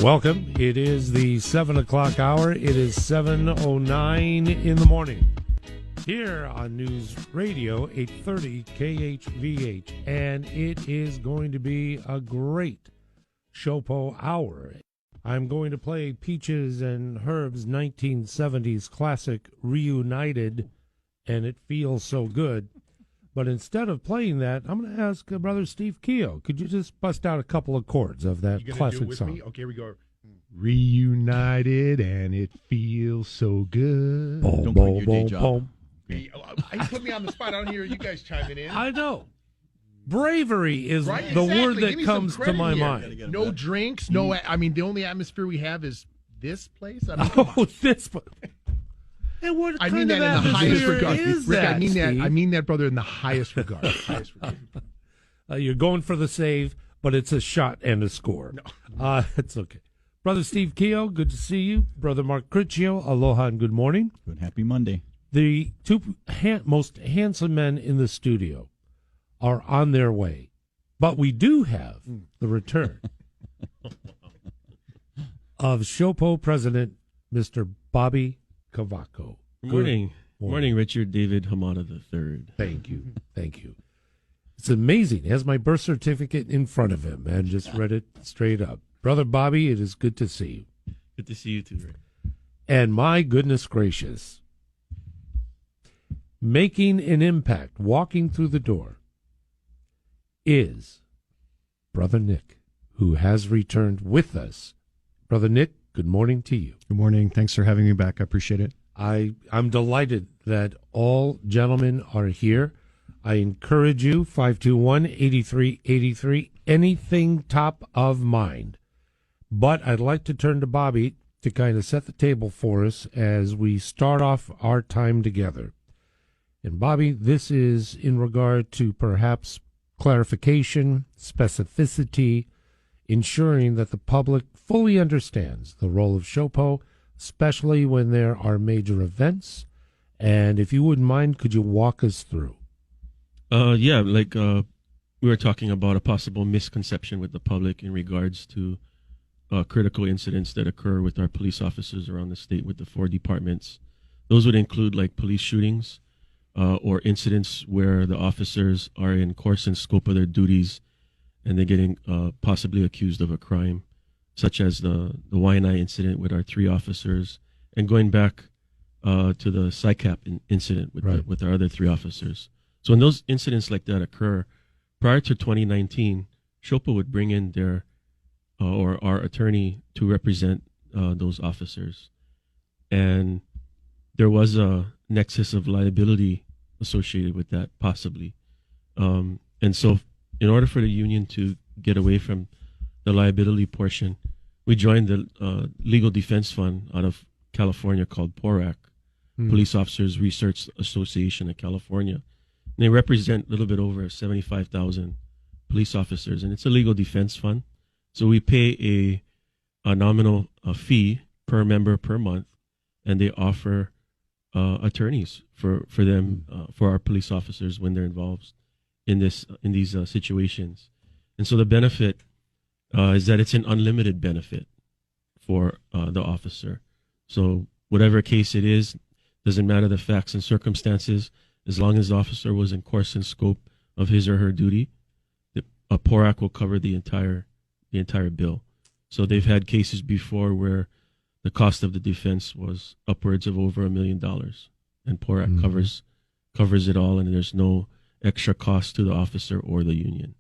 Welcome. It is the 7 o'clock hour. It is 7:09 in the morning. Here on News Radio 830 KHVH. And it is going to be a great SHOPO hour. I'm going to play Peaches and Herb's 1970s classic Reunited, and it feels so good. But instead of playing that, I'm going to ask Brother Steve Keogh, could you just bust out a couple of chords of that classic song? Me? Okay, here we go. Reunited, and it feels so good. Don't quit your day job. He put me on the spot. I don't hear you guys chiming in. I know. Bravery is right? the Exactly. word that comes to my here. mind. No drinks, no. I mean, the only atmosphere we have is this place. I mean, this place. And what I kind mean that of in the highest atmosphere regard. is Rick, that, I mean Steve? that. I mean that, brother, in the highest regard. You're going for the save, but it's a shot and a score. No. It's okay. Brother Steve Keogh, good to see you. Brother Mark Cricchio, aloha and good morning. Good happy Monday. The two most handsome men in the studio are on their way, but we do have the return of SHOPO President Mr. Bobby Cavaco. Good morning. Morning, Richard David Hamada III. Thank you. Thank you. It's amazing. He has my birth certificate in front of him and just read it straight up. Brother Bobby, it is good to see you. Good to see you too, Rick. And my goodness gracious, making an impact, walking through the door, is Brother Nick, who has returned with us. Brother Nick, good morning to you. Good morning. Thanks for having me back. I appreciate it. I'm delighted that all gentlemen are here. I encourage you, 521-8383, anything top of mind. But I'd like to turn to Bobby to kind of set the table for us as we start off our time together. And Bobby, this is in regard to perhaps clarification, specificity, ensuring that the public fully understands the role of SHOPO, especially when there are major events. And if you wouldn't mind, could you walk us through? We were talking about a possible misconception with the public in regards to critical incidents that occur with our police officers around the state with the 4 departments. Those would include like police shootings or incidents where the officers are in course and scope of their duties and they're getting possibly accused of a crime, such as the Waianae incident with our 3 officers, and going back to the SICAP incident with our other 3 officers. So when those incidents like that occur, prior to 2019, SHOPO would bring in their or our attorney to represent those officers. And there was a nexus of liability associated with that, possibly. And so in order for the union to get away from the liability portion, we joined the Legal Defense Fund out of California called PORAC, Police Officers Research Association of California. And they represent a little bit over 75,000 police officers, and it's a legal defense fund. So we pay a nominal fee per member per month, and they offer attorneys for them for our police officers when they're involved in these situations. And so the benefit is that it's an unlimited benefit for the officer. So whatever case it is, doesn't matter the facts and circumstances, as long as the officer was in course and scope of his or her duty, a PORAC will cover the entire bill. So they've had cases before where the cost of the defense was upwards of over $1 million, and PORAC covers it all, and there's no extra cost to the officer or the union.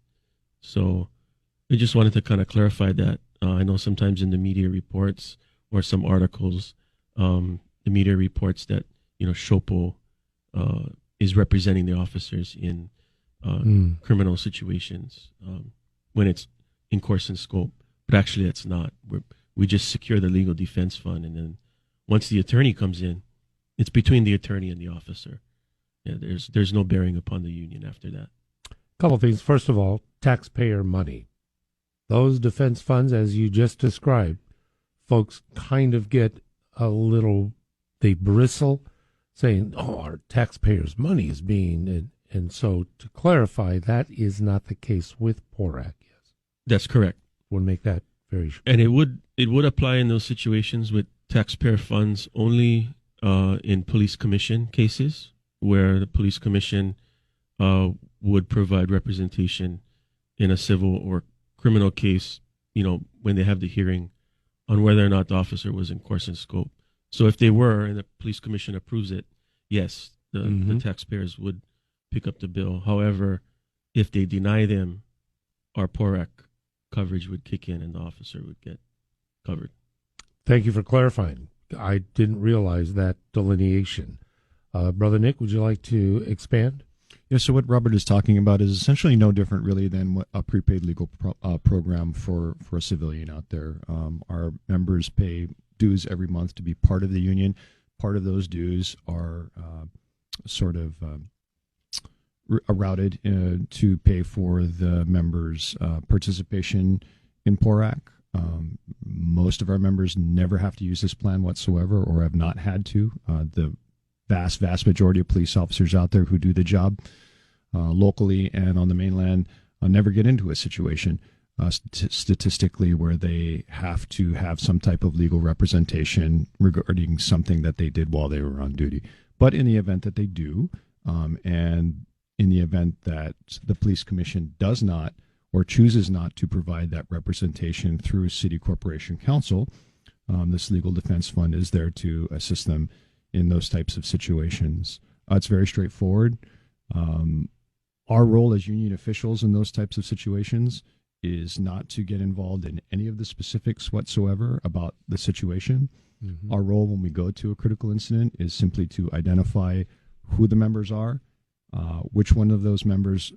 So we just wanted to kind of clarify that. I know sometimes in the media reports or some articles, the media reports that SHOPO is representing the officers in criminal situations when it's in course and scope, but actually it's not. We just secure the legal defense fund, and then once the attorney comes in, it's between the attorney and the officer. Yeah, there's no bearing upon the union after that. Couple things. First of all, taxpayer money. Those defense funds, as you just described, folks kind of get a little, they bristle, saying, "Oh, our taxpayers' money is being," and so to clarify, that is not the case with PORAC. Yes, that's correct. We'll make that And it would apply in those situations with taxpayer funds only in police commission cases, where the police commission would provide representation in a civil or criminal case, when they have the hearing on whether or not the officer was in course and scope. So if they were and the police commission approves it, yes, the taxpayers would pick up the bill. However, if they deny them, our PORAC coverage would kick in and the officer would get covered. Thank you for clarifying. I didn't realize that delineation. Brother Nick, would you like to expand? Yeah, so what Robert is talking about is essentially no different, really, than what a prepaid legal program for a civilian out there. Our members pay dues every month to be part of the union. Part of those dues are routed to pay for the members' participation in PORAC. Most of our members never have to use this plan whatsoever, or have not had to. The vast majority of police officers out there who do the job locally and on the mainland never get into a situation statistically where they have to have some type of legal representation regarding something that they did while they were on duty. But in the event that they do, and in the event that the police commission does not or chooses not to provide that representation through City Corporation Council, this legal defense fund is there to assist them in those types of situations. It's very straightforward. Our role as union officials in those types of situations is not to get involved in any of the specifics whatsoever about the situation. Our role when we go to a critical incident is simply to identify who the members are, which one of those members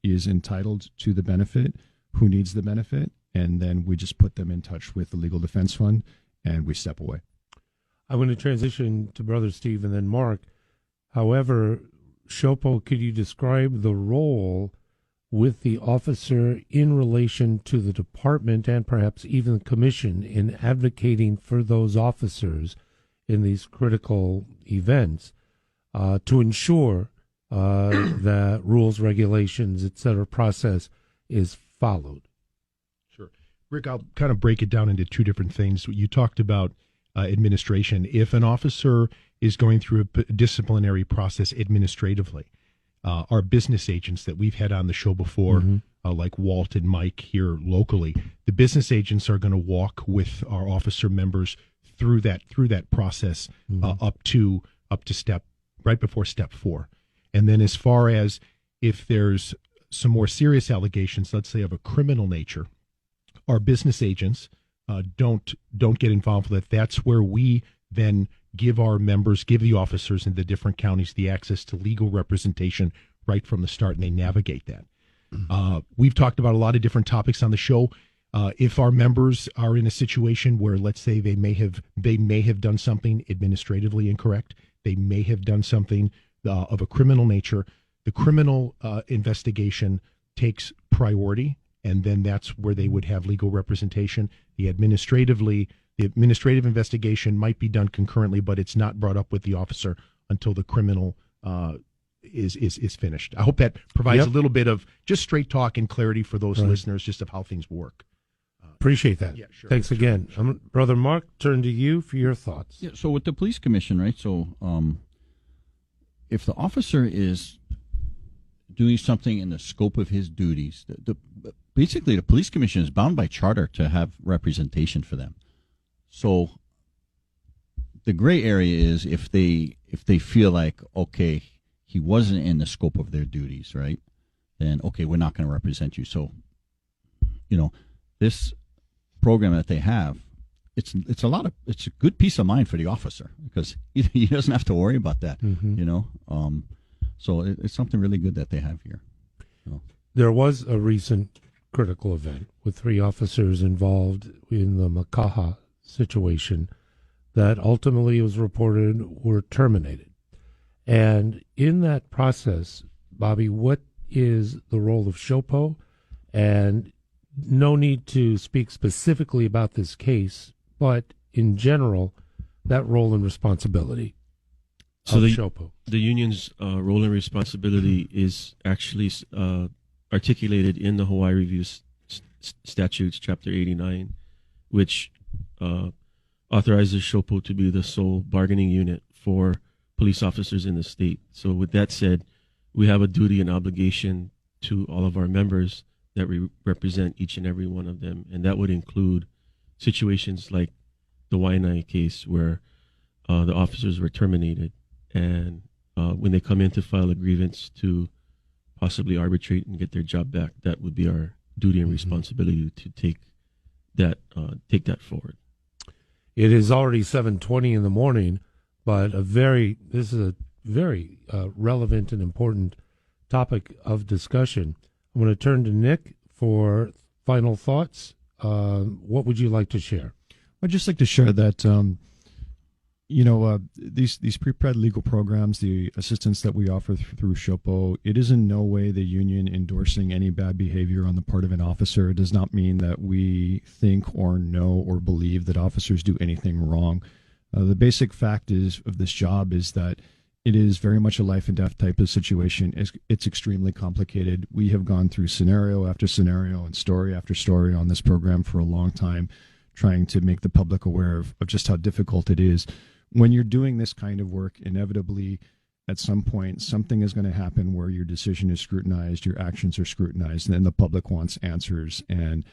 is entitled to the benefit, who needs the benefit, and then we just put them in touch with the legal defense fund and we step away. I'm going to transition to Brother Steve and then Mark. However, SHOPO, could you describe the role with the officer in relation to the department and perhaps even the commission in advocating for those officers in these critical events to ensure that rules, regulations, etc. process is followed? Sure. Rick, I'll kind of break it down into two different things. You talked about administration. If an officer is going through a disciplinary process administratively, our business agents that we've had on the show before, like Walt and Mike here locally, the business agents are going to walk with our officer members through that process up to step right before step 4. And then as far as if there's some more serious allegations, let's say of a criminal nature, our business agents don't get involved with it. That's where we then give the officers in the different counties the access to legal representation right from the start, and they navigate that. We've talked about a lot of different topics on the show. If our members are in a situation where, let's say, they may have done something administratively incorrect, they may have done something of a criminal nature, the criminal investigation takes priority, and then that's where they would have legal representation. The administrative investigation might be done concurrently, but it's not brought up with the officer until the criminal is finished. I hope that provides a little bit of just straight talk and clarity for those listeners, just of how things work. Appreciate that. Yeah, sure. Thanks again. Sure. Brother Mark, turn to you for your thoughts. Yeah, so with the police commission, right? So if the officer is doing something in the scope of his duties, basically the police commission is bound by charter to have representation for them. So the gray area is if they feel like, okay, he wasn't in the scope of their duties, right? Then, okay, we're not going to represent you. So, this program that they have, it's a good peace of mind for the officer because he doesn't have to worry about that, So it's something really good that they have here. There was a recent critical event with 3 officers involved in the Makaha situation that ultimately was reported were terminated. And in that process, Bobby, what is the role of SHOPO? And no need to speak specifically about this case, but in general, that role and responsibility of SHOPO. The union's role and responsibility is actually articulated in the Hawaii Review Statutes, Chapter 89, which authorizes SHOPO to be the sole bargaining unit for police officers in the state. So with that said, we have a duty and obligation to all of our members that we represent each and every one of them, and that would include situations like the Waianae case where the officers were terminated, and when they come in to file a grievance to possibly arbitrate and get their job back, that would be our duty and responsibility to take that forward. It is already 7:20 in the morning, but this is a very relevant and important topic of discussion. I'm going to turn to Nick for final thoughts. What would you like to share? I'd just like to share that, these pre-pred legal programs, the assistance that we offer through SHOPO, it is in no way the union endorsing any bad behavior on the part of an officer. It does not mean that we think or know or believe that officers do anything wrong. The basic fact of this job is that it is very much a life and death type of situation. It's extremely complicated. We have gone through scenario after scenario and story after story on this program for a long time, trying to make the public aware of just how difficult it is. When you're doing this kind of work, inevitably, at some point, something is going to happen where your decision is scrutinized, your actions are scrutinized, and then the public wants answers, and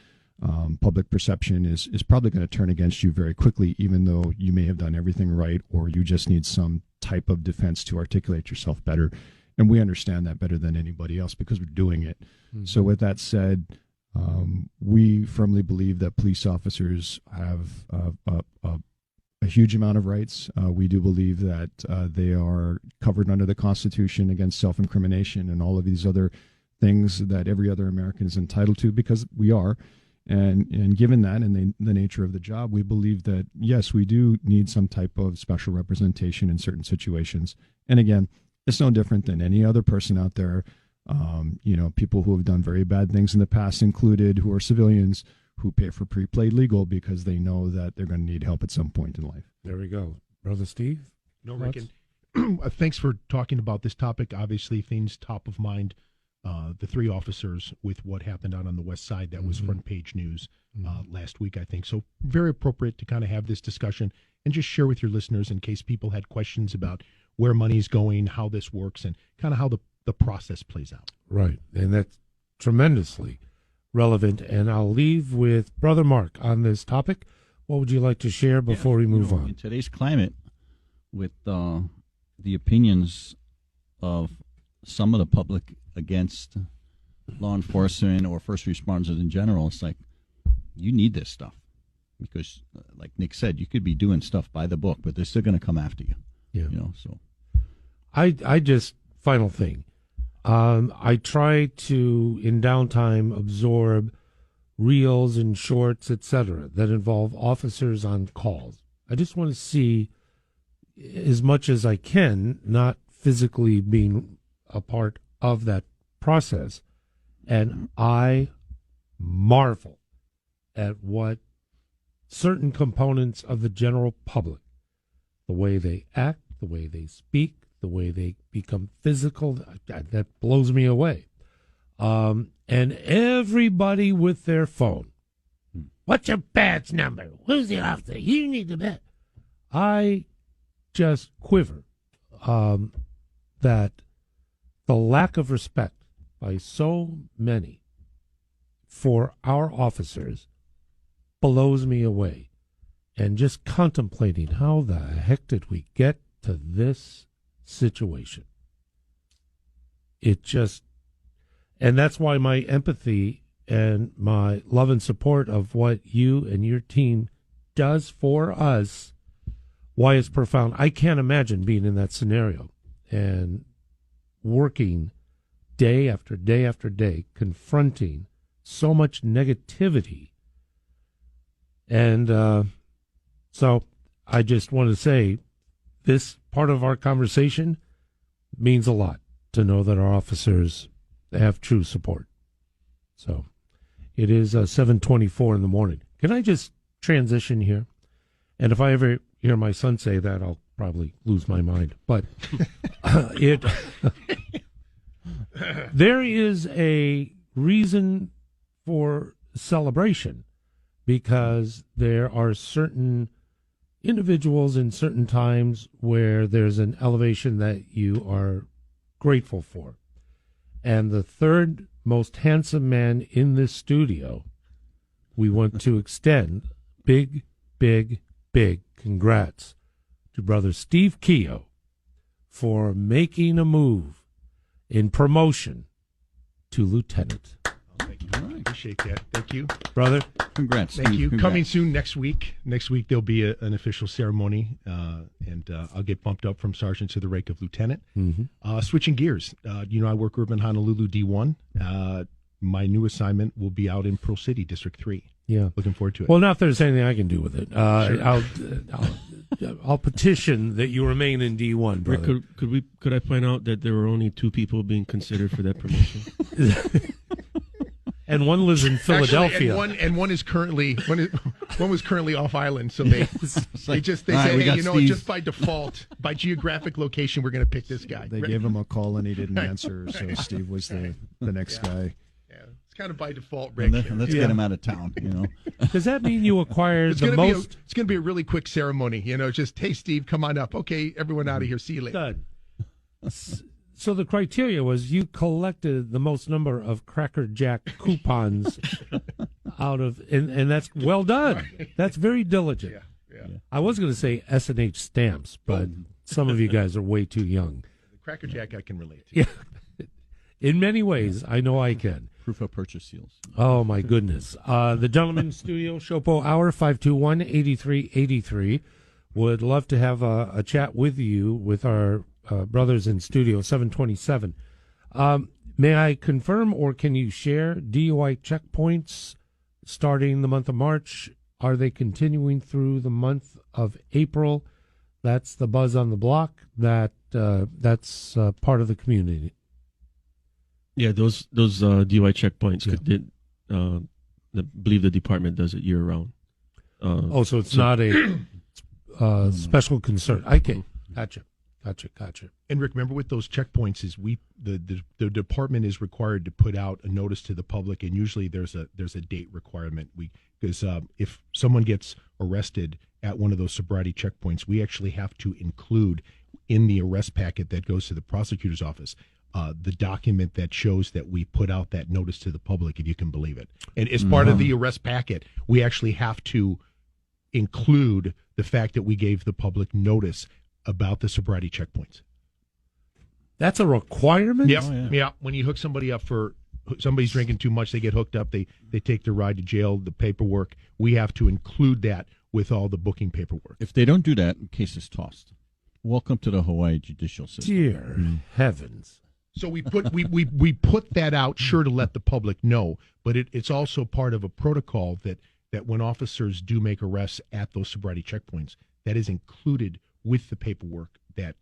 public perception is probably going to turn against you very quickly, even though you may have done everything right, or you just need some type of defense to articulate yourself better. And we understand that better than anybody else because we're doing it. Mm-hmm. So with that said, we firmly believe that police officers have a huge amount of rights. We do believe that they are covered under the Constitution against self-incrimination and all of these other things that every other American is entitled to, because we are. And given that and the nature of the job, we believe that, yes, we do need some type of special representation in certain situations. And again, it's no different than any other person out there. People who have done very bad things in the past included, who are civilians, who pay for pre-played legal because they know that they're going to need help at some point in life. There we go. Brother Steve? No, Rick, thanks for talking about this topic. Obviously, things top of mind. The three officers with what happened out on the west side, that was front page news last week, I think. So very appropriate to kind of have this discussion and just share with your listeners in case people had questions about where money's going, how this works, and kind of how the process plays out. Right. And that's tremendously relevant. And I'll leave with Brother Mark on this topic. What would you like to share before we move on? In today's climate, with the opinions of some of the public against law enforcement or first responders in general, it's like, you need this stuff because, like Nick said, you could be doing stuff by the book, but they're still going to come after you. Yeah. So I just, final thing, I try to, in downtime, absorb reels and shorts, etc., that involve officers on calls. I just want to see, as much as I can, not physically being a part of that process, and I marvel at what certain components of the general public, the way they act, the way they speak, the way they become physical, that blows me away. And everybody with their phone. What's your badge number? Who's the officer? You need the badge. I just quiver that the lack of respect by so many for our officers blows me away. And just contemplating how the heck did we get to this situation? And that's why my empathy and my love and support of what you and your team does for us, why it's profound. I can't imagine being in that scenario and working day after day after day, confronting so much negativity. And so I just want to say this part of our conversation means a lot, to know that our officers have true support. So it is 7:24 in the morning. Can I just transition here? And if I ever hear my son say that, I'll probably lose my mind. But there is a reason for celebration, because there are certain individuals in certain times where there's an elevation that you are grateful for. And the third most handsome man in this studio, we want to extend big congrats to Brother Steve Keogh for making a move in promotion to lieutenant. Thank you. I appreciate that. Thank you. Brother. Congrats. Thank Steve. you. Congrats. Coming soon next week. Next week there'll be an official ceremony, and I'll get bumped up from sergeant to the rank of lieutenant. Mm-hmm. Switching gears, I work urban Honolulu D1. My new assignment will be out in Pearl City, District 3. Yeah. Looking forward to it. Well, not if there's anything I can do with it. Sure. I'll petition that you remain in D1, brother. Rick, could I point out that there were only 2 people being considered for that promotion? And one lives in Philadelphia. Actually, and one is currently one was currently off island, so they say, hey, Steve. just by default, by geographic location, we're going to pick this guy. They gave him a call and he didn't answer, so Steve was the next guy. Yeah, it's kind of by default, Rick. Let's get him out of town. Does that mean you acquired It's the going most? to be a really quick ceremony. Just, hey, Steve, come on up. Okay, everyone out of here. See you later. Done. So the criteria was you collected the most number of Cracker Jack coupons out of, and that's well done. That's very diligent. Yeah. I was going to say S&H stamps, but some of you guys are way too young. The Cracker Jack I can relate to. Yeah. In many ways, I know I can. Proof of purchase seals. Oh, my goodness. The gentleman in studio, SHOPO Hour, 521-8383, would love to have a chat with you, with our brothers in studio, 727. May I confirm, or can you share DUI checkpoints starting the month of March? Are they continuing through the month of April? That's the buzz on the block. That's part of the community. Yeah, those DUI checkpoints. I believe the department does it year round. So it's not a special concern. Okay, gotcha. And Rick, remember with those checkpoints is the department is required to put out a notice to the public, and usually there's a date requirement. Because if someone gets arrested at one of those sobriety checkpoints, we actually have to include in the arrest packet that goes to the prosecutor's office the document that shows that we put out that notice to the public, if you can believe it. And as part of the arrest packet, we actually have to include the fact that we gave the public notice about the sobriety checkpoints. That's a requirement? Yep. Yeah. When you hook somebody up for somebody's drinking too much, they get hooked up, they take their ride to jail, the paperwork, we have to include that with all the booking paperwork. If they don't do that, the case is tossed. Welcome to the Hawaii judicial system. Dear heavens. So we put that out, sure, to let the public know, but it's also part of a protocol that when officers do make arrests at those sobriety checkpoints, that is included with the paperwork that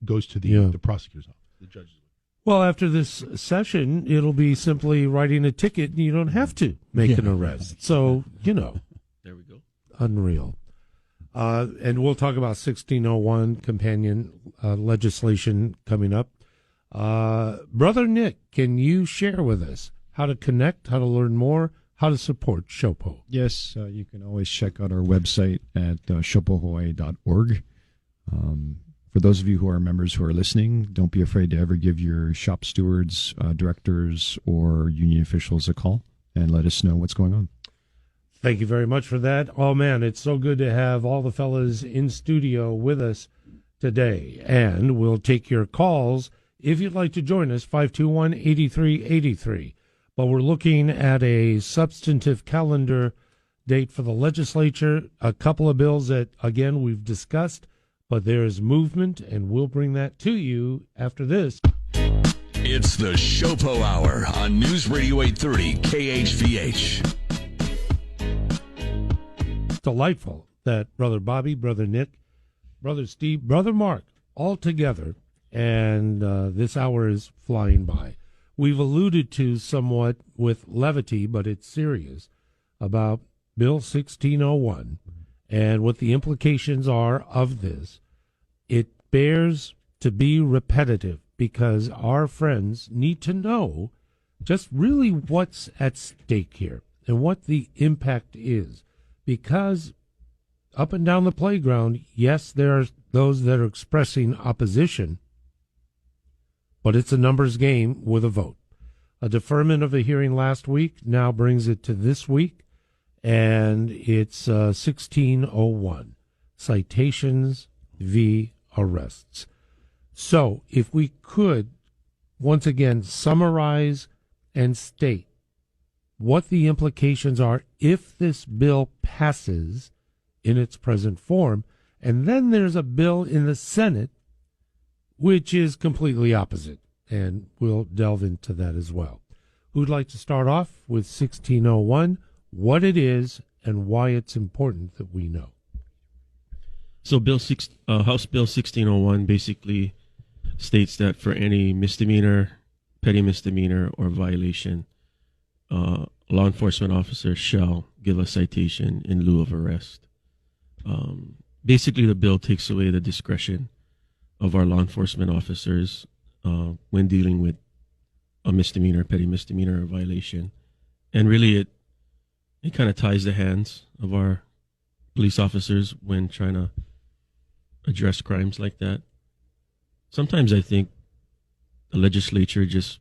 goes to the prosecutor's office, the judge's office. Well, after this session, it'll be simply writing a ticket, and you don't have to make an arrest. So, There we go. Unreal. And we'll talk about 1601 companion legislation coming up. Brother Nick, can you share with us how to connect, how to learn more, how to support SHOPO? Yes, you can always check out our website at shopohawaii.org. For those of you who are members who are listening, don't be afraid to ever give your shop stewards, directors, or union officials a call and let us know what's going on. Thank you very much for that. Oh, man, it's so good to have all the fellas in studio with us today. And we'll take your calls if you'd like to join us, 521-8383. But we're looking at a substantive calendar date for the legislature, a couple of bills that, again, we've discussed, but there is movement, and we'll bring that to you after this. It's the SHOPO Hour on News Radio 830 KHVH. Delightful that Brother Bobby, Brother Nick, Brother Steve, Brother Mark, all together, and this hour is flying by. We've alluded to somewhat with levity, but it's serious, about Bill 1601 and what the implications are of this. It bears to be repetitive because our friends need to know just really what's at stake here. and what the impact is. Because up and down the playground, yes, there are those that are expressing opposition, but it's a numbers game with a vote. A deferment of a hearing last week now brings it to this week, and it's 1601, citations v. arrests. So if we could, once again, summarize and state what the implications are if this bill passes in its present form, and then there's a bill in the Senate which is completely opposite, and we'll delve into that as well. Who'd like to start off with 1601, what it is, and why it's important that we know? So House Bill 1601 basically states that for any misdemeanor, petty misdemeanor, or violation, law enforcement officers shall give a citation in lieu of arrest. Basically, the bill takes away the discretion of our law enforcement officers when dealing with a misdemeanor, petty misdemeanor, or violation. And really, it kind of ties the hands of our police officers when trying to address crimes like that. Sometimes I think the legislature just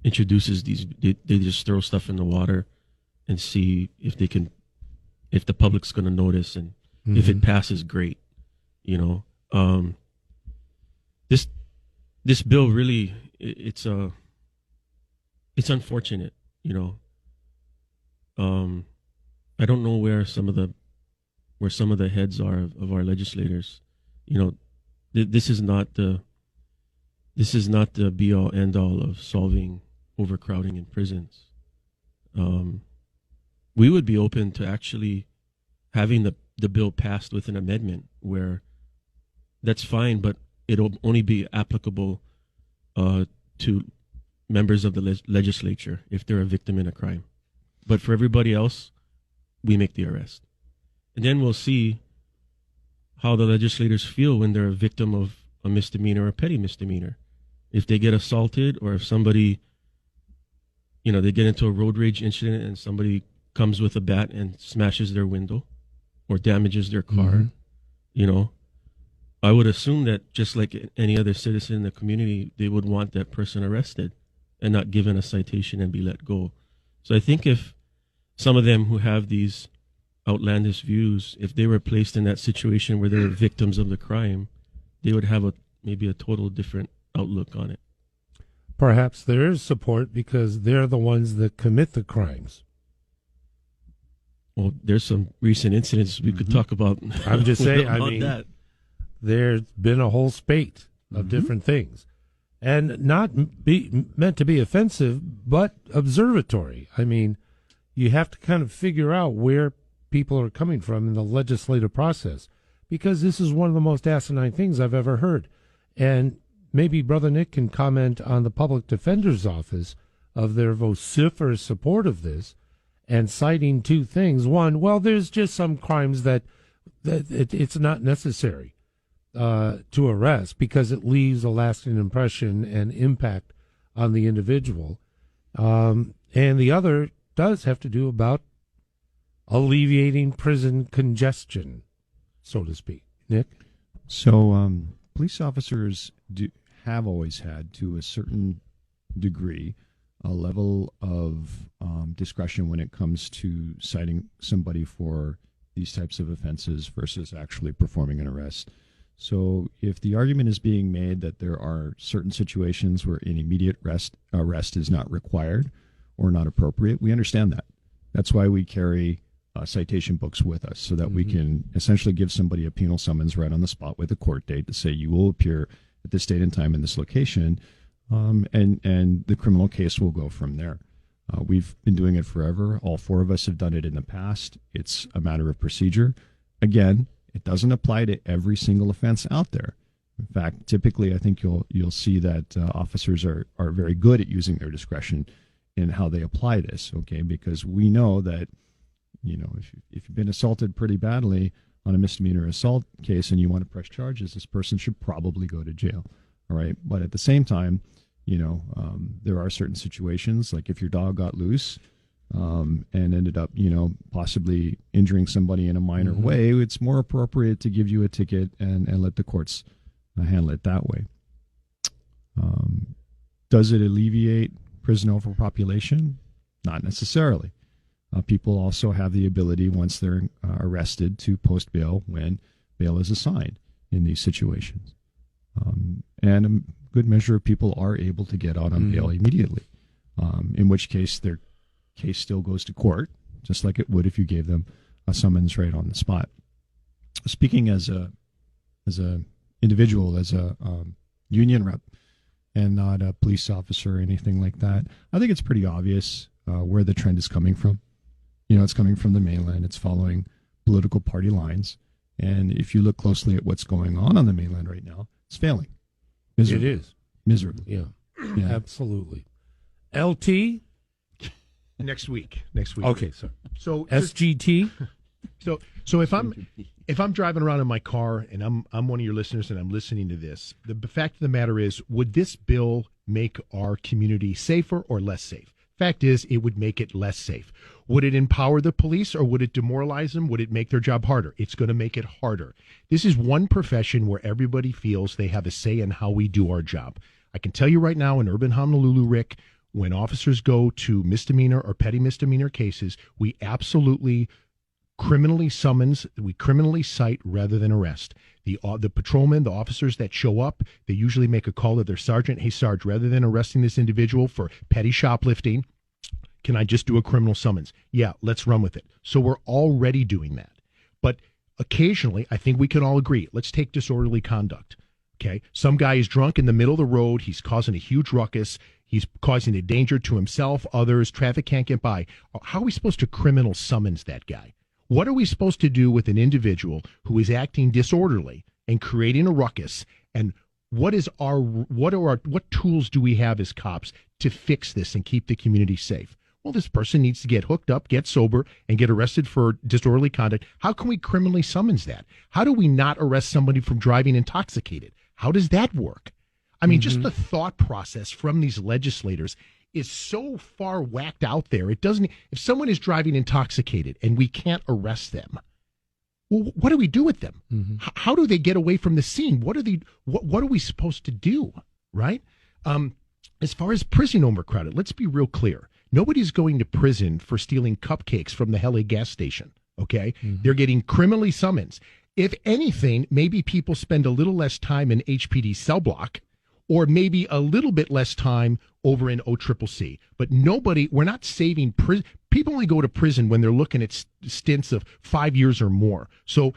introduces they just throw stuff in the water and see if the public's going to notice, and if it passes, great. This bill really, it's unfortunate. I don't know where some of the heads are of our legislators. This is not the be all end all of solving overcrowding in prisons. We would be open to actually having the bill passed with an amendment where that's fine, but it'll only be applicable to members of the legislature if they're a victim in a crime. But for everybody else, we make the arrest. And then we'll see how the legislators feel when they're a victim of a misdemeanor or petty misdemeanor. If they get assaulted, or if somebody, they get into a road rage incident and somebody comes with a bat and smashes their window or damages their car, I would assume that just like any other citizen in the community, they would want that person arrested and not given a citation and be let go. So I think if some of them who have these outlandish views, if they were placed in that situation where they were victims of the crime, they would have maybe a total different outlook on it. Perhaps there is support because they're the ones that commit the crimes. Well, there's some recent incidents we could talk about. I'm just saying, that. There's been a whole spate of different things, and not meant to be offensive, but observatory. You have to kind of figure out where people are coming from in the legislative process, because this is one of the most asinine things I've ever heard. And maybe Brother Nick can comment on the Public Defender's Office of their vociferous support of this, and citing two things. One, well, there's just some crimes that it's not necessary to arrest because it leaves a lasting impression and impact on the individual. And the other does have to do about alleviating prison congestion, so to speak. Nick? So police officers have always had, to a certain degree, a level of discretion when it comes to citing somebody for these types of offenses versus actually performing an arrest. So if the argument is being made that there are certain situations where an immediate arrest is not required or not appropriate, we understand that. That's why we carry citation books with us, so that we can essentially give somebody a penal summons right on the spot with a court date to say you will appear at this date and time in this location, and the criminal case will go from there. We've been doing it forever. All four of us have done it in the past. It's a matter of procedure. Again, it doesn't apply to every single offense out there. In fact, typically, I think you'll see that officers are very good at using their discretion in how they apply this. Okay, because we know that if you've been assaulted pretty badly on a misdemeanor assault case and you want to press charges, this person should probably go to jail. All right, but at the same time, there are certain situations, like if your dog got loose, and ended up, possibly injuring somebody in a minor way, it's more appropriate to give you a ticket and let the courts handle it that way. Does it alleviate prison overpopulation? Not necessarily. People also have the ability, once they're arrested, to post bail when bail is assigned in these situations. And a good measure of people are able to get out on bail immediately, in which case their case still goes to court, just like it would if you gave them a summons right on the spot. Speaking as a individual, as a union rep, and not a police officer or anything like that, I think it's pretty obvious where the trend is coming from. It's coming from the mainland. It's following political party lines. And if you look closely at what's going on the mainland right now, it's failing. Miserably. It is. Miserably. Yeah, absolutely. LT? Next week. Okay, sir. So SGT? So if I'm driving around in my car and I'm one of your listeners and I'm listening to this, the fact of the matter is, would this bill make our community safer or less safe? Fact is, it would make it less safe. Would it empower the police or would it demoralize them? Would it make their job harder? It's going to make it harder. This is one profession where everybody feels they have a say in how we do our job. I can tell you right now, in urban Honolulu, Rick, when officers go to misdemeanor or petty misdemeanor cases, we absolutely criminally summons, we criminally cite rather than arrest. The patrolmen, the officers that show up, they usually make a call to their sergeant. Hey, Sarge, rather than arresting this individual for petty shoplifting, can I just do a criminal summons? Yeah, let's run with it. So we're already doing that. But occasionally, I think we can all agree, let's take disorderly conduct. Okay, some guy is drunk in the middle of the road. He's causing a huge ruckus. He's causing a danger to himself, others. Traffic can't get by. How are we supposed to criminal summons that guy? What are we supposed to do with an individual who is acting disorderly and creating a ruckus? And what tools do we have as cops to fix this and keep the community safe? Well, this person needs to get hooked up, get sober, and get arrested for disorderly conduct. How can we criminally summons that? How do we not arrest somebody from driving intoxicated? How does that work? I mean, just the thought process from these legislators is so far whacked out there. It doesn't, if someone is driving intoxicated and we can't arrest them, well, what do we do with them? How do they get away from the scene? What are we supposed to do? Right? As far as prison overcrowded, let's be real clear. Nobody's going to prison for stealing cupcakes from the Helle gas station. Okay. They're getting criminally summoned. If anything, maybe people spend a little less time in HPD cell block, or maybe a little bit less time over in OCCC. But we're not saving prison. People only go to prison when they're looking at stints of 5 years or more. So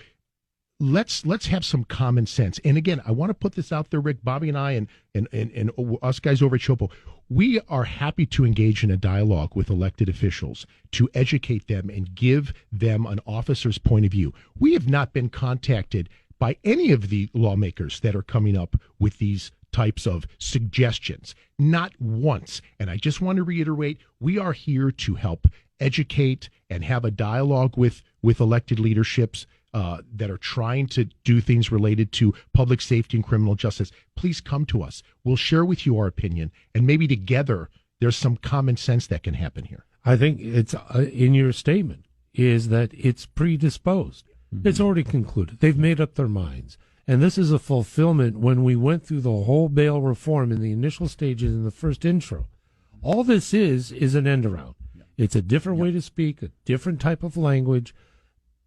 let's have some common sense. And again, I want to put this out there, Rick, Bobby and I, and us guys over at SHOPO. We are happy to engage in a dialogue with elected officials to educate them and give them an officer's point of view. We have not been contacted by any of the lawmakers that are coming up with these types of suggestions, not once. And I just want to reiterate, we are here to help educate and have a dialogue with elected leaderships that are trying to do things related to public safety and criminal justice. Please come to us. We'll share with you our opinion, and maybe together there's some common sense that can happen here. I think it's in your statement is that it's predisposed. It's already concluded. They've made up their minds. And this is a fulfillment when we went through the whole bail reform in the initial stages in the first intro. All this is an end around. It's a different way to speak, a different type of language.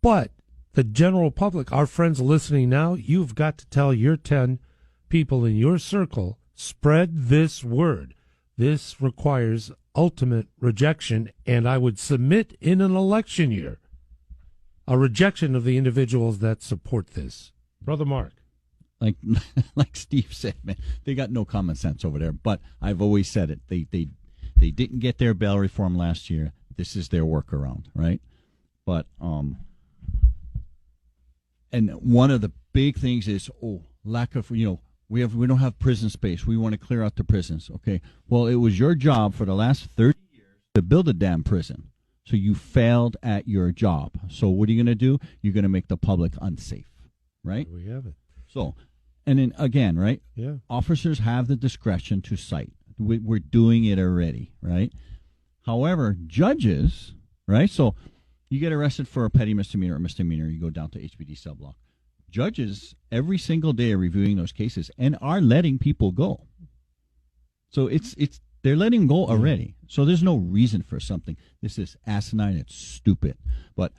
But the general public, our friends listening now, you've got to tell your 10 people in your circle, spread this word. This requires ultimate rejection, and I would submit in an election year a rejection of the individuals that support this. Brother Mark. Like Steve said, man, they got no common sense over there. But I've always said it. They didn't get their bail reform last year. This is their workaround, right? But and one of the big things is lack of we don't have prison space. We want to clear out the prisons. Okay, well, it was your job for the last 30 years to build a damn prison. So you failed at your job. So what are you going to do? You're going to make the public unsafe. Right? We have it. So, and then again, right? Yeah. Officers have the discretion to cite. We're doing it already, right? However, judges, right? So you get arrested for a petty misdemeanor or misdemeanor, you go down to HPD subblock. Judges every single day are reviewing those cases and are letting people go. So they're letting go already. So there's no reason for something. This is asinine. It's stupid. But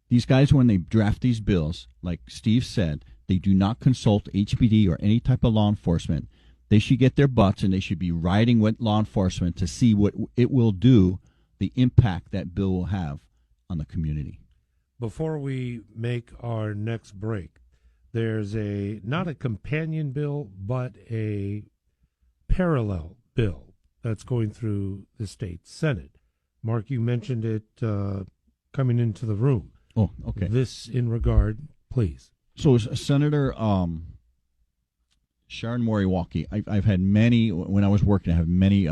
these guys, when they draft these bills, like Steve said, they do not consult HPD or any type of law enforcement. They should get their butts and they should be riding with law enforcement to see what it will do, the impact that bill will have on the community. Before we make our next break, there's not a companion bill, but a parallel bill that's going through the state Senate. Mark, you mentioned it coming into the room. Oh, okay. This in regard, please. So Senator Sharon Moriwaki, I've had many, when I was working, I have many.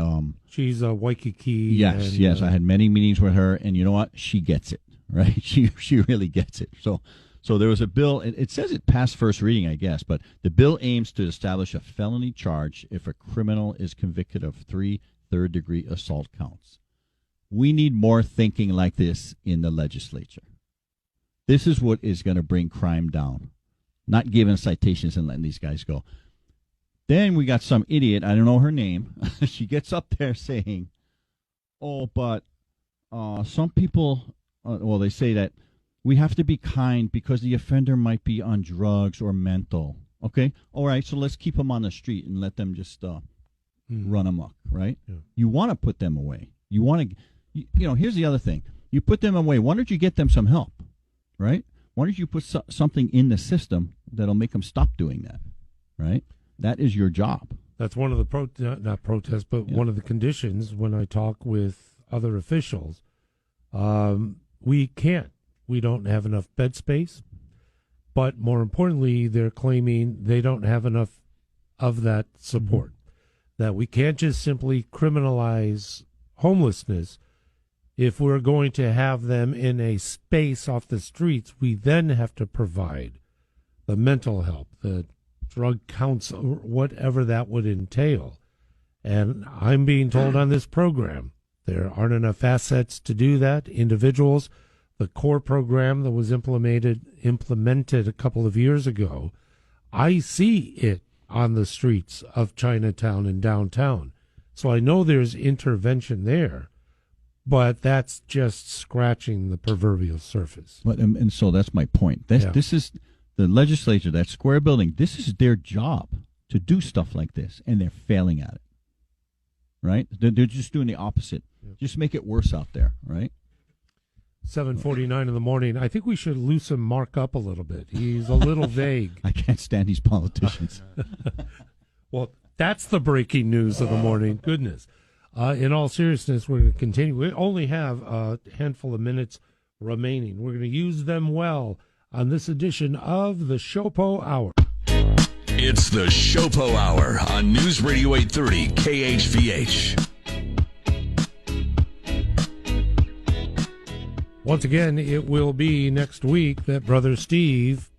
She's a Waikiki. Yes. I had many meetings with her, and you know what? She gets it, right? She really gets it. So there was a bill, it says it passed first reading, I guess, but the bill aims to establish a felony charge if a criminal is convicted of 3 third-degree assault counts. We need more thinking like this in the legislature. This is what is going to bring crime down, not giving citations and letting these guys go. Then we got some idiot, I don't know her name, she gets up there saying, oh, but some people, they say that we have to be kind because the offender might be on drugs or mental. Okay? All right, so let's keep them on the street and let them just run amok, right? Yeah. You want to put them away. You want to, here's the other thing. You put them away. Why don't you get them some help, right? Why don't you put something in the system that'll make them stop doing that, right? That is your job. That's one of the, not protests, but one of the conditions when I talk with other officials. We can't. We don't have enough bed space, but more importantly, they're claiming they don't have enough of that support, that we can't just simply criminalize homelessness. If we're going to have them in a space off the streets, we then have to provide the mental help, the drug counseling, whatever that would entail. And I'm being told on this program there aren't enough assets to do that. Individuals, the core program that was implemented a couple of years ago, I see it on the streets of Chinatown and downtown. So I know there's intervention there, but that's just scratching the proverbial surface. But and so that's my point. This is the legislature, that square building. This is their job to do stuff like this, and they're failing at it. Right? They're just doing the opposite. Yep. Just make it worse out there. Right? 7:49 in the morning. I think we should loosen Mark up a little bit. He's a little vague. I can't stand these politicians. Well, that's the breaking news of the morning. Goodness. In all seriousness, we're going to continue. We only have a handful of minutes remaining. We're going to use them well on this edition of the SHOPO Hour. It's the SHOPO Hour on News Radio 830 KHVH. Once again, it will be next week that Brother Steve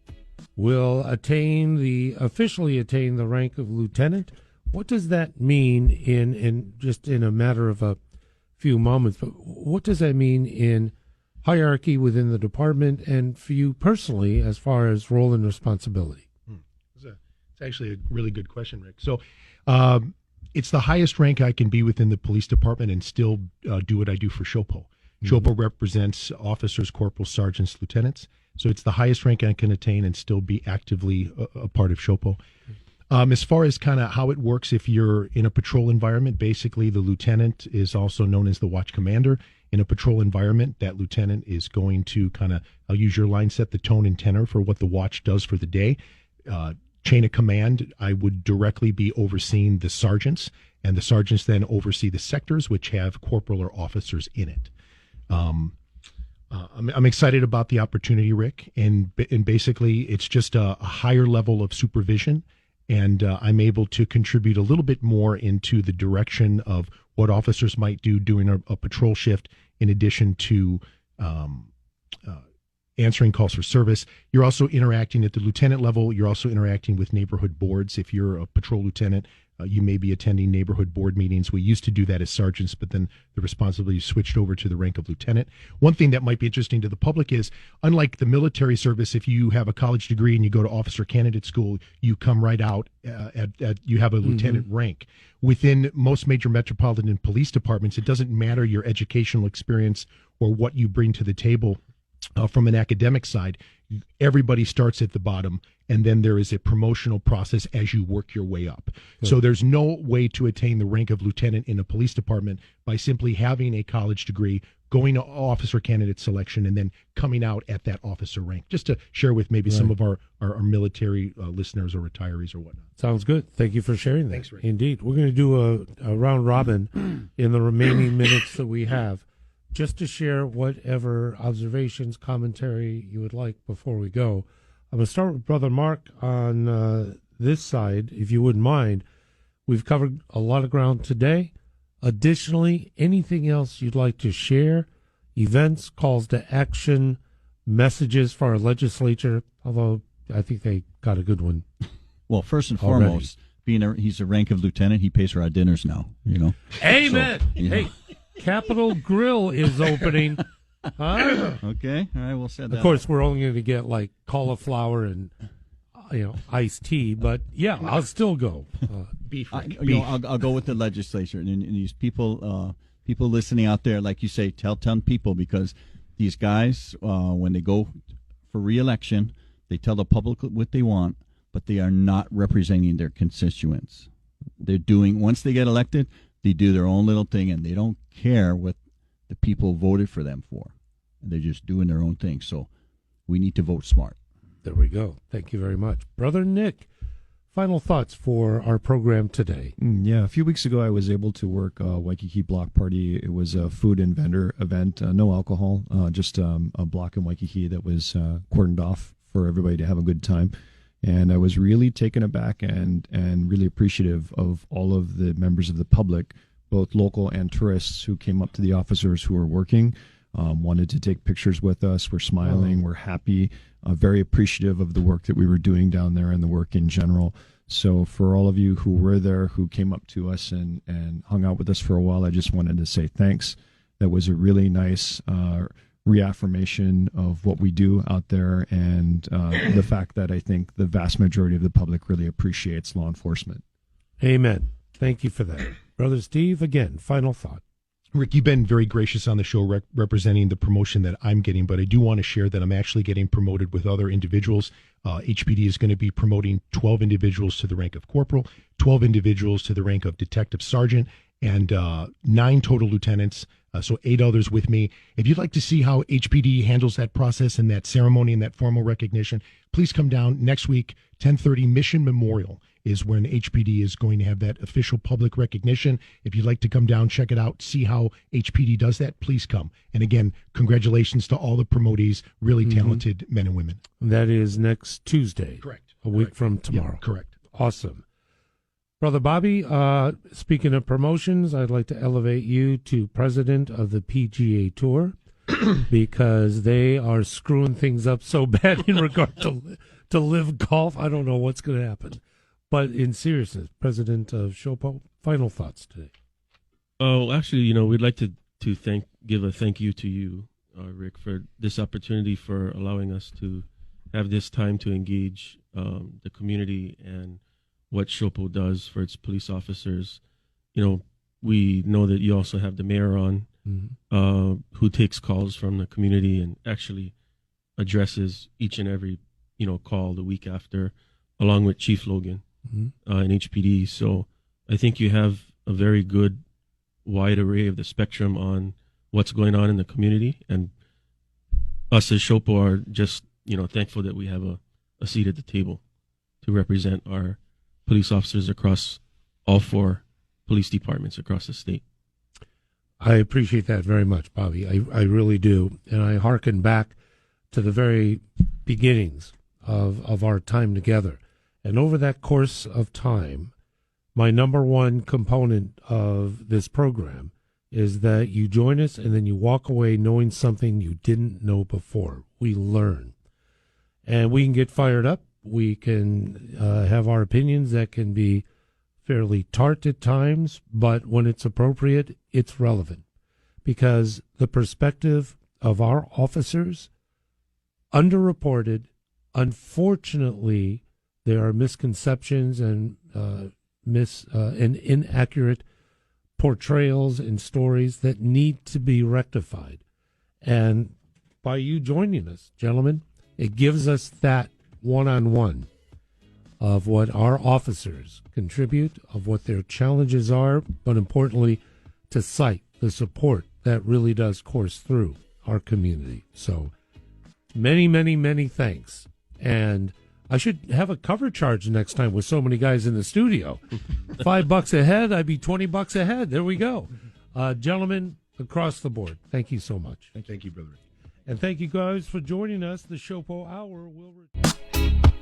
will officially attain the rank of lieutenant. What does that mean in just in a matter of a few moments? But what does that mean in hierarchy within the department and for you personally as far as role and responsibility? It's actually a really good question, Rick. So it's the highest rank I can be within the police department and still do what I do for SHOPO. SHOPO represents officers, corporals, sergeants, lieutenants. So it's the highest rank I can attain and still be actively a part of SHOPO. As far as kind of how it works, if you're in a patrol environment, basically the lieutenant is also known as the watch commander. In a patrol environment, that lieutenant is going to kind of, I'll use your line, set the tone and tenor for what the watch does for the day. Chain of command, I would directly be overseeing the sergeants, and the sergeants then oversee the sectors, which have corporal or officers in it. I'm excited about the opportunity, Rick, and basically it's just a higher level of supervision, and I'm able to contribute a little bit more into the direction of what officers might do during a patrol shift, in addition to answering calls for service. You're also interacting at the lieutenant level. You're also interacting with neighborhood boards. If you're a patrol lieutenant, You may be attending neighborhood board meetings. We used to do that as sergeants, but then the responsibility switched over to the rank of lieutenant. One thing that might be interesting to the public is, unlike the military service, if you have a college degree and you go to officer candidate school, you come right out you have a lieutenant rank. Within most major metropolitan police departments, it doesn't matter your educational experience or what you bring to the table from an academic side. Everybody starts at the bottom, and then there is a promotional process as you work your way up. Good. So there's no way to attain the rank of lieutenant in a police department by simply having a college degree, going to officer candidate selection, and then coming out at that officer rank. Just to share with maybe some of our military listeners or retirees or whatnot. Sounds good. Thank you for sharing that. Thanks, Rick. Indeed. We're going to do a round robin in the remaining minutes that we have, just to share whatever observations, commentary you would like before we go. I'm going to start with Brother Mark on this side, if you wouldn't mind. We've covered a lot of ground today. Additionally, anything else you'd like to share? Events, calls to action, messages for our legislature, although I think they got a good one. Well, first and already. foremost, he's a rank of lieutenant, he pays for our dinners now, Amen! So, Hey, Capitol Grill is opening. Huh? Okay, all right, we'll set that Of course, up. we're only going to get like cauliflower and iced tea, but yeah, I'll still go. Beef. I'll go with the legislature and these people listening out there, like you say, tell people, because these guys, when they go for re-election, they tell the public what they want, but they are not representing their constituents. Once they get elected, they do their own little thing, and they don't care what the people voted for them for. They're just doing their own thing. So we need to vote smart. There we go. Thank you very much. Brother Nick, final thoughts for our program today. Yeah, a few weeks ago I was able to work Waikiki Block Party. It was a food and vendor event, no alcohol, just a block in Waikiki that was cordoned off for everybody to have a good time. And I was really taken aback and really appreciative of all of the members of the public, both local and tourists, who came up to the officers who were working, wanted to take pictures with us. We're smiling, we're happy, very appreciative of the work that we were doing down there and the work in general. So for all of you who were there, who came up to us and hung out with us for a while, I just wanted to say thanks. That was a really nice reaffirmation of what we do out there, and the fact that I think the vast majority of the public really appreciates law enforcement. Amen. Thank you for that. Brother Steve, again, final thought. Rick, you've been very gracious on the show representing the promotion that I'm getting, but I do want to share that I'm actually getting promoted with other individuals. HPD is going to be promoting 12 individuals to the rank of corporal, 12 individuals to the rank of detective sergeant, and 9 total lieutenants, so 8 others with me. If you'd like to see how HPD handles that process and that ceremony and that formal recognition, please come down next week, 10:30, Mission Memorial is when HPD is going to have that official public recognition. If you'd like to come down, check it out, see how HPD does that, please come. And again, congratulations to all the promotees, really talented men and women. That is next Tuesday. Correct. A week from tomorrow. Yeah, correct. Awesome. Brother Bobby, speaking of promotions, I'd like to elevate you to president of the PGA Tour because they are screwing things up so bad in regard to live golf. I don't know what's going to happen. But in seriousness, President of SHOPO, final thoughts today. Oh, actually, we'd like to give a thank you to you, Rick, for this opportunity, for allowing us to have this time to engage the community and what SHOPO does for its police officers. We know that you also have the mayor on, who takes calls from the community and actually addresses each and every, call the week after, along with Chief Logan in HPD. So I think you have a very good wide array of the spectrum on what's going on in the community. And us as SHOPO are just, thankful that we have a seat at the table to represent our police officers across all 4 police departments across the state. I appreciate that very much, Bobby. I really do. And I hearken back to the very beginnings of our time together. And over that course of time, my number one component of this program is that you join us and then you walk away knowing something you didn't know before. We learn. And we can get fired up. We can have our opinions that can be fairly tart at times, but when it's appropriate, it's relevant because the perspective of our officers, underreported, unfortunately, there are misconceptions and and inaccurate portrayals and stories that need to be rectified. And by you joining us, gentlemen, it gives us that one-on-one of what our officers contribute, of what their challenges are, but importantly, to cite the support that really does course through our community. So many, many, many thanks. And I should have a cover charge next time with so many guys in the studio. $5 a head, I'd be $20 a head. There we go. Gentlemen, across the board, thank you so much. Thank you, brother. And thank you guys for joining us. The SHOPO Hour will return.